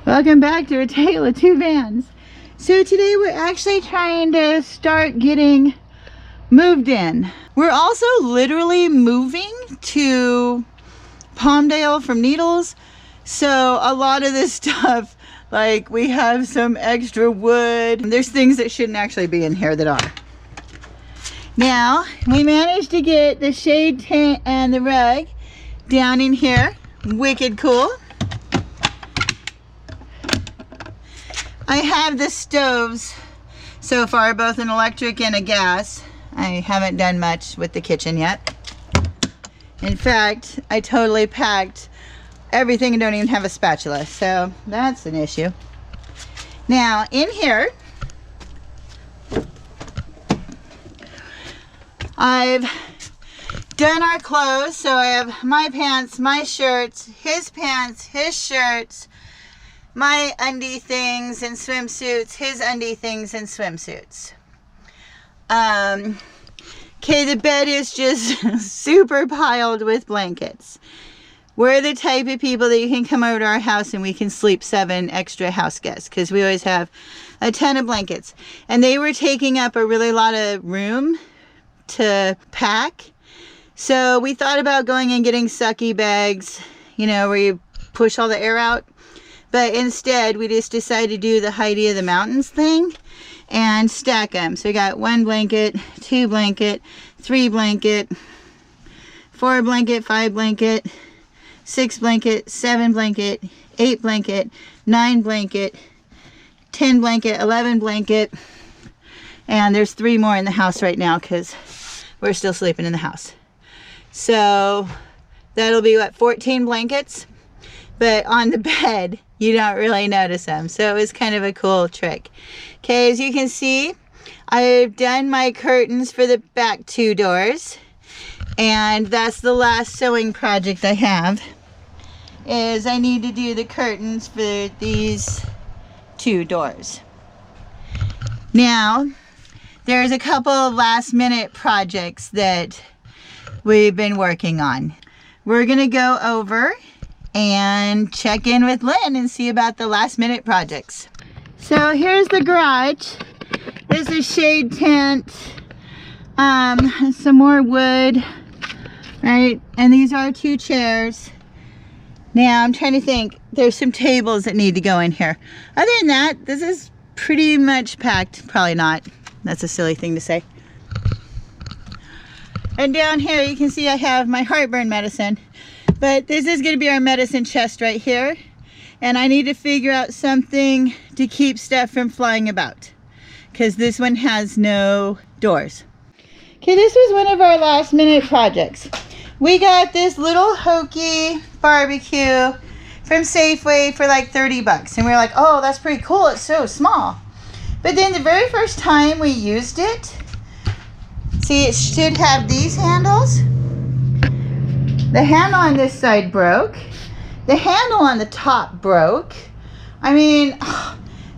Welcome back to A Tale of Two Vans. So today we're actually trying to start getting moved in. We're also literally moving to Palmdale from Needles. So a lot of this stuff, like we have some extra wood. There's things that shouldn't actually be in here that are. Now, we managed to get the shade tent and the rug down in here. Wicked cool. I have the stoves so far, both an electric and a gas. I haven't done much with the kitchen yet. In fact, I totally packed everything and don't even have a spatula, so that's an issue. Now, in here, I've done our clothes, so I have my pants, my shirts, his pants, his shirts, my undie things and swimsuits, his undie things and swimsuits. Okay, the bed is just super piled with blankets. We're the type of people that you can come over to our house and we can sleep 7 extra house guests because we always have a ton of blankets. And they were taking up a really lot of room to pack. So we thought about going and getting sucky bags, you know, where you push all the air out. But instead, we just decided to do the Heidi of the Mountains thing and stack them. So we got 1 blanket, 2 blanket, 3 blanket, 4 blanket, 5 blanket, 6 blanket, 7 blanket, 8 blanket, 9 blanket, 10 blanket, 11 blanket. And there's 3 more in the house right now because we're still sleeping in the house. So that'll be what, 14 blankets? But on the bed, you don't really notice them. So it was kind of a cool trick. Okay, as you can see, I've done my curtains for the back 2 doors. And that's the last sewing project I have, is I need to do the curtains for these 2 doors. Now, there's a couple of last minute projects that we've been working on. We're gonna go over and check in with Lynn and see about the last minute projects. So here's the garage. This is shade tent, some more wood, right? And these are 2 chairs. Now I'm trying to think, there's some tables that need to go in here. Other than that, this is pretty much packed. Probably not. That's a silly thing to say. And down here you can see I have my heartburn medicine. But this is going to be our medicine chest right here. And I need to figure out something to keep stuff from flying about, because this one has no doors. Okay, this was one of our last minute projects. We got this little hokey barbecue from Safeway for like 30 bucks. And we were like, oh, that's pretty cool. It's so small. But then the very first time we used it, see, it should have these handles. The handle on this side broke. The handle on the top broke. I mean,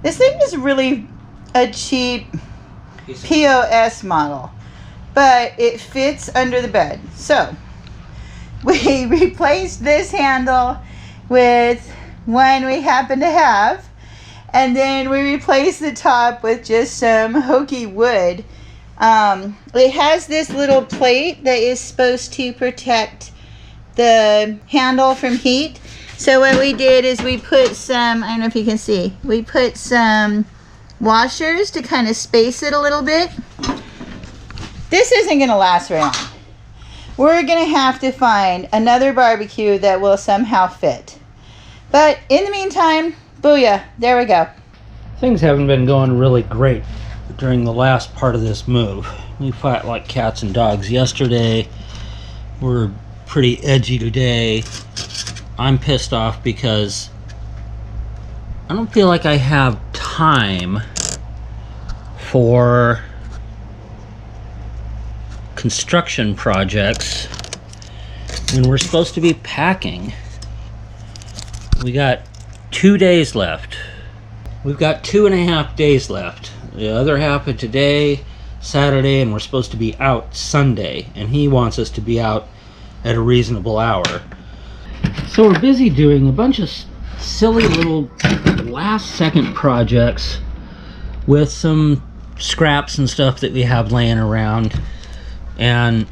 this thing is really a cheap POS model, but it fits under the bed. So we replaced this handle with one we happen to have, and then we replaced the top with just some hokey wood. It has this little plate that is supposed to protect the handle from heat. So what we did is we put some, I don't know if you can see, we put some washers to kind of space it a little bit. This isn't going to last very long. We're going to have to find another barbecue that will somehow fit. But in the meantime, booyah, there we go. Things haven't been going really great during the last part of this move. We fought like cats and dogs yesterday. We're pretty edgy today. I'm pissed off because I don't feel like I have time for construction projects when we're supposed to be packing. We got 2 days left. We've got 2.5 days left. The other half of today, Saturday, and we're supposed to be out Sunday, and he wants us to be out at a reasonable hour. So we're busy doing a bunch of silly little last second projects with some scraps and stuff that we have laying around, and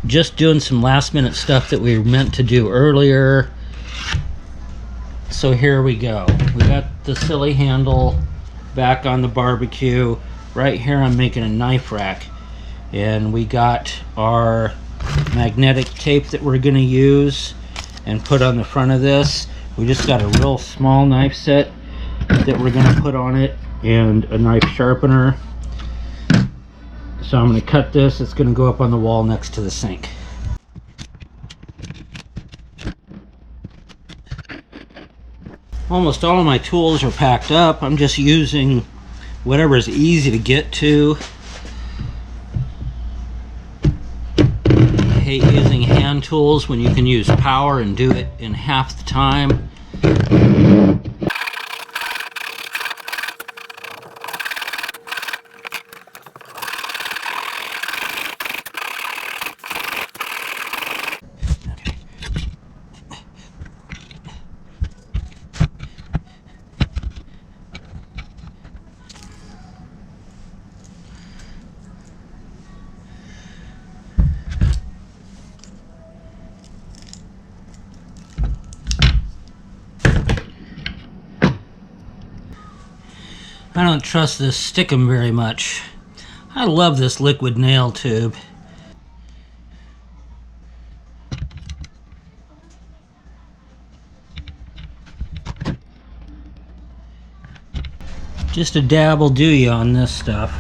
just doing some last minute stuff that we were meant to do earlier. So here we go. We got the silly handle back on the barbecue. Right here I'm making a knife rack, and we got our magnetic tape that we're going to use and put on the front of this. We just got a real small knife set that we're going to put on it, and a knife sharpener. So I'm going to cut this. It's going to go up on the wall next to the sink. Almost all of my tools are packed up. I'm just using whatever is easy to get to. I hate using hand tools when you can use power and do it in half the time. I don't trust this stickum very much. I love this liquid nail tube. Just a dab will do you on this stuff.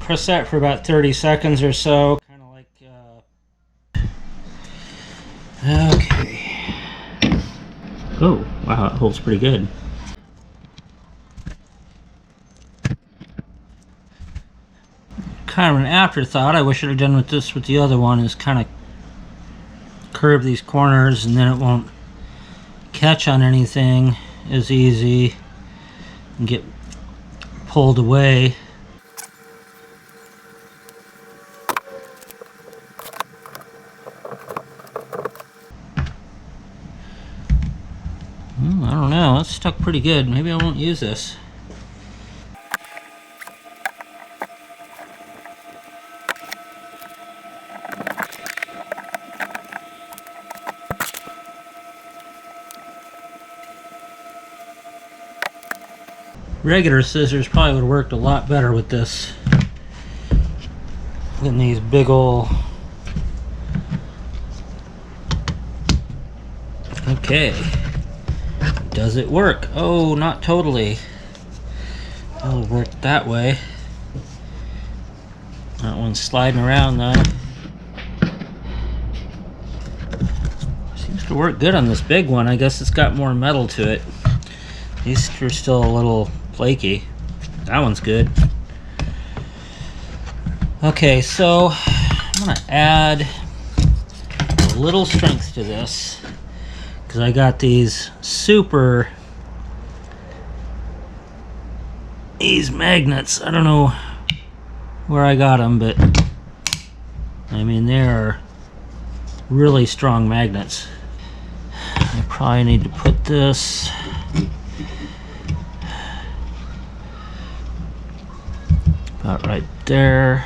Press that for about 30 seconds or so. Kind of like, okay. Oh, wow, it holds pretty good. Kind of an afterthought. I wish I'd have done with this with the other one, is kind of curve these corners, and then it won't catch on anything as easy and get pulled away. I don't know, that's stuck pretty good. Maybe I won't use this. Regular scissors probably would have worked a lot better with this than these big ol'. Okay. Does it work? Oh, not totally. It'll work that way. That one's sliding around though. Seems to work good on this big one. I guess it's got more metal to it. These are still a little flaky. That one's good. Okay, so I'm gonna add a little strength to this, because I got these these magnets. I don't know where I got them, but I mean, they are really strong magnets. I probably need to put this about right there.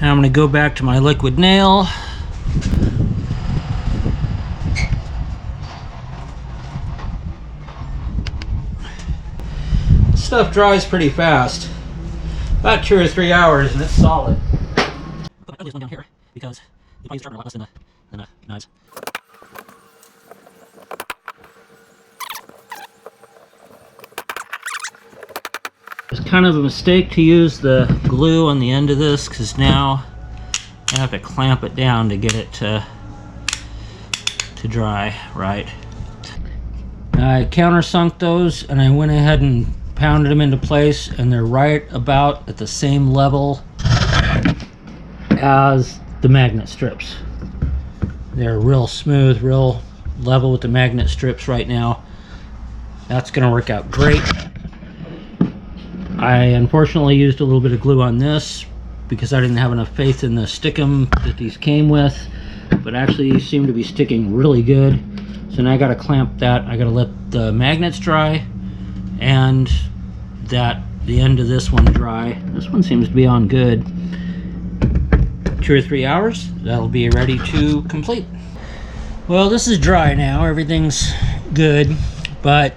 Now I'm going to go back to my liquid nail. This stuff dries pretty fast. About 2 or 3 hours and it's solid. Put this one down here because you probably use sharpener a lot less than the knives. It's kind of a mistake to use the glue on the end of this, because now I have to clamp it down to get it to dry right. I countersunk those and I went ahead and pounded them into place, and they're right about at the same level as the magnet strips. They're real smooth, real level with the magnet strips right now. That's going to work out great. I unfortunately used a little bit of glue on this because I didn't have enough faith in the stickum that these came with, but actually these seem to be sticking really good. So now I got to clamp that. I got to let the magnets dry and the end of this one dry. This one seems to be on good. 2 or 3 hours, that'll be ready to complete. Well, this is dry now, everything's good, but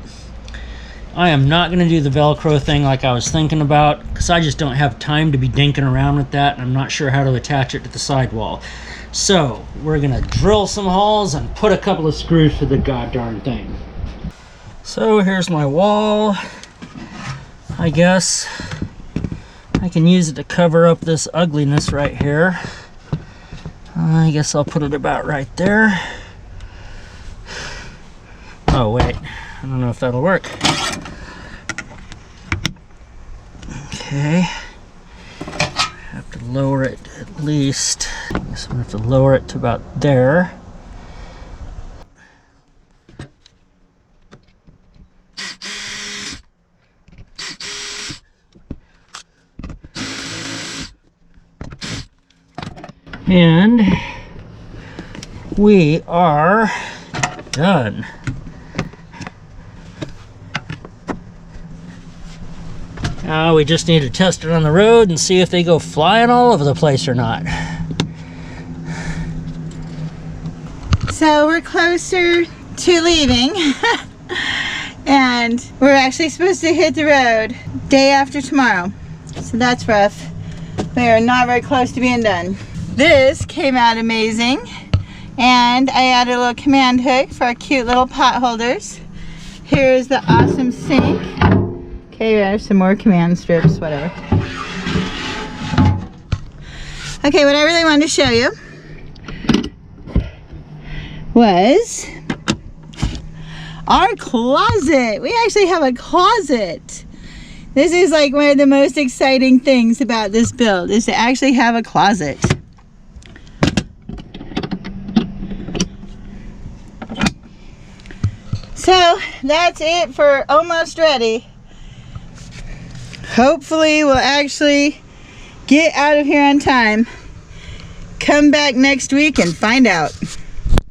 I am not going to do the Velcro thing like I was thinking about, because I just don't have time to be dinking around with that, and I'm not sure how to attach it to the sidewall. So we're going to drill some holes and put a couple of screws to the goddamn thing. So here's my wall. I guess I can use it to cover up this ugliness right here. I guess I'll put it about right there. Oh wait, I don't know if that'll work. Okay, have to lower it at least. I guess I'm gonna have to lower it to about there. And we are done. Now we just need to test it on the road and see if they go flying all over the place or not. So we're closer to leaving. And we're actually supposed to hit the road day after tomorrow. So that's rough. We are not very close to being done. This came out amazing. And I added a little command hook for our cute little pot holders. Here's the awesome sink. Okay, there's some more command strips, whatever. Okay, what I really wanted to show you was our closet. We actually have a closet. This is like one of the most exciting things about this build, is to actually have a closet. So that's it for almost ready. Hopefully we'll actually get out of here on time. Come back next week and find out.